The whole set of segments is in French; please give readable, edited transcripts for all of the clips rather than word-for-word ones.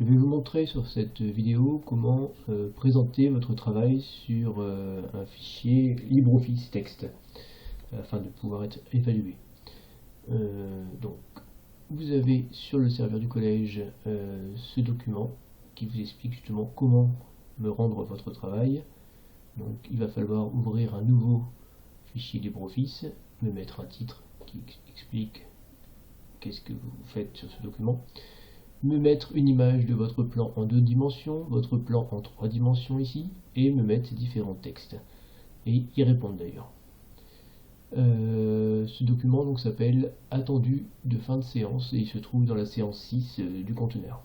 Je vais vous montrer sur cette vidéo comment présenter votre travail sur un fichier LibreOffice texte afin de pouvoir être évalué. Donc, vous avez sur le serveur du collège ce document qui vous explique justement comment me rendre votre travail. Donc, il va falloir ouvrir un nouveau fichier LibreOffice, me mettre un titre qui explique qu'est-ce que vous faites sur ce document, me mettre une image de votre plan en 2 dimensions, votre plan en 3 dimensions ici, et me mettre ces différents textes, et y répondre d'ailleurs. Ce document donc s'appelle Attendu de fin de séance, et il se trouve dans la séance 6 du conteneur.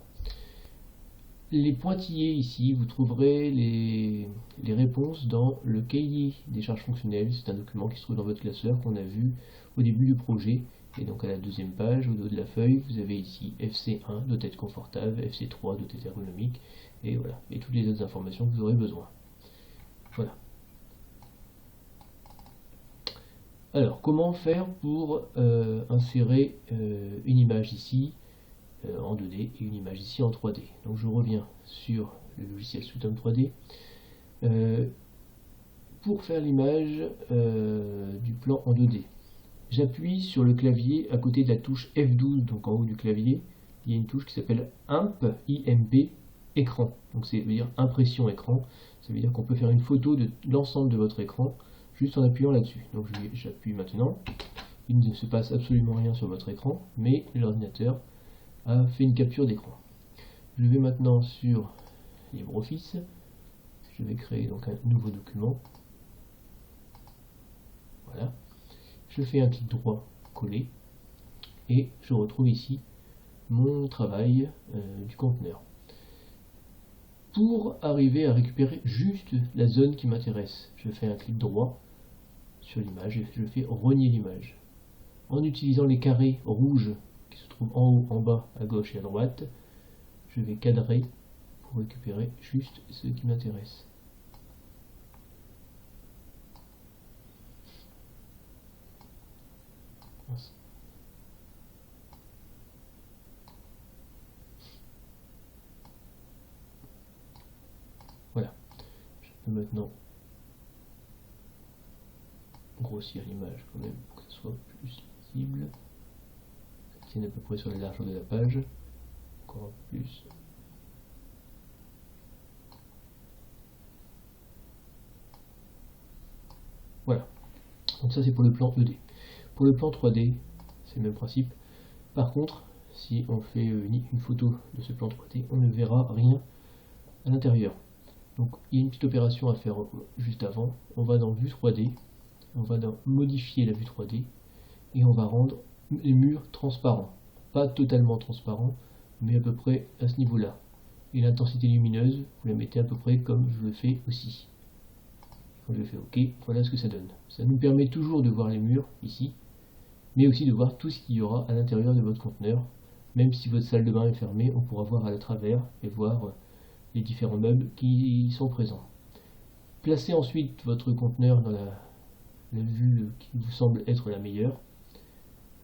Les pointillés ici, vous trouverez les réponses dans le cahier des charges fonctionnelles. C'est un document qui se trouve dans votre classeur qu'on a vu au début du projet. Et donc à la deuxième page, au dos de la feuille, vous avez ici FC1 doit être confortable, FC3 doit être ergonomique, et voilà, et toutes les autres informations que vous aurez besoin. Voilà. Alors, comment faire pour insérer une image ici en 2D et une image ici en 3D. Donc je reviens sur le logiciel Swit'Home 3D. Pour faire l'image du plan en 2D, j'appuie sur le clavier à côté de la touche F12, donc en haut du clavier, il y a une touche qui s'appelle IMP, IMP, écran. Donc ça veut dire impression écran, ça veut dire qu'on peut faire une photo de l'ensemble de votre écran juste en appuyant là-dessus. Donc j'appuie maintenant, il ne se passe absolument rien sur votre écran, mais l'ordinateur a fait une capture d'écran. Je vais maintenant sur LibreOffice, je vais créer donc un nouveau document. Voilà. Je fais un clic droit, coller, et je retrouve ici mon travail du conteneur. Pour arriver à récupérer juste la zone qui m'intéresse, je fais un clic droit sur l'image et je fais renier l'image. En utilisant les carrés rouges qui se trouvent en haut, en bas, à gauche et à droite, je vais cadrer pour récupérer juste ce qui m'intéresse. Voilà. Je peux maintenant grossir l'image quand même pour que ce soit plus lisible. Ça tienne à peu près sur la largeur de la page. Encore un peu plus. Voilà. Donc ça c'est pour le plan 2D. Pour le plan 3D, c'est le même principe. Par contre, si on fait une photo de ce plan 3D, on ne verra rien à l'intérieur. Donc il y a une petite opération à faire juste avant. On va dans Vue 3D, on va dans Modifier la vue 3D, et on va rendre les murs transparents. Pas totalement transparents, mais à peu près à ce niveau-là. Et l'intensité lumineuse, vous la mettez à peu près comme je le fais aussi. Quand je fais OK, voilà ce que ça donne. Ça nous permet toujours de voir les murs ici, mais aussi de voir tout ce qu'il y aura à l'intérieur de votre conteneur. Même si votre salle de bain est fermée, on pourra voir à travers et voir les différents meubles qui sont présents. Placez ensuite votre conteneur dans la vue qui vous semble être la meilleure,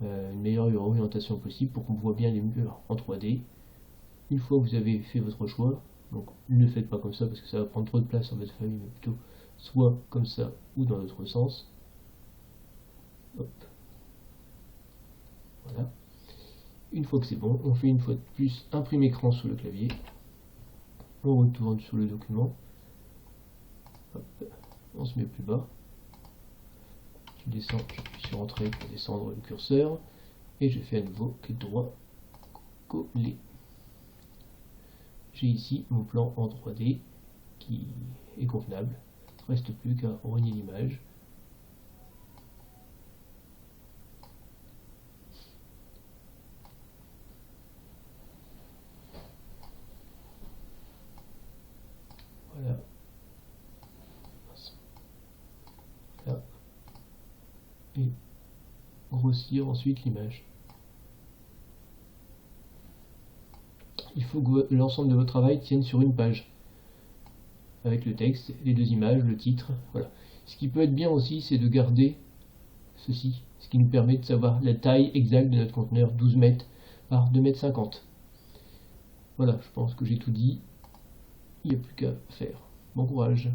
une meilleure orientation possible pour qu'on voit bien les murs en 3D. Une fois que vous avez fait votre choix, donc ne le faites pas comme ça parce que ça va prendre trop de place sur votre feuille, mais plutôt soit comme ça ou dans l'autre sens. Hop. Voilà. Une fois que c'est bon, on fait une fois de plus imprime écran sur le clavier. On retourne sur le document. Hop. On se met plus bas. Je descends, j'appuie sur Entrée pour descendre le curseur. Et je fais à nouveau clic droit, coller. J'ai ici mon plan en 3D qui est convenable. Il ne reste plus qu'à renier l'image. Voilà. Là. Et grossir ensuite l'image. Il faut que l'ensemble de votre travail tienne sur une page, avec le texte, les 2 images, le titre, voilà. Ce qui peut être bien aussi, c'est de garder ceci, ce qui nous permet de savoir la taille exacte de notre conteneur, 12 mètres par 2,50 m. Voilà, je pense que j'ai tout dit. Il n'y a plus qu'à faire. Bon courage.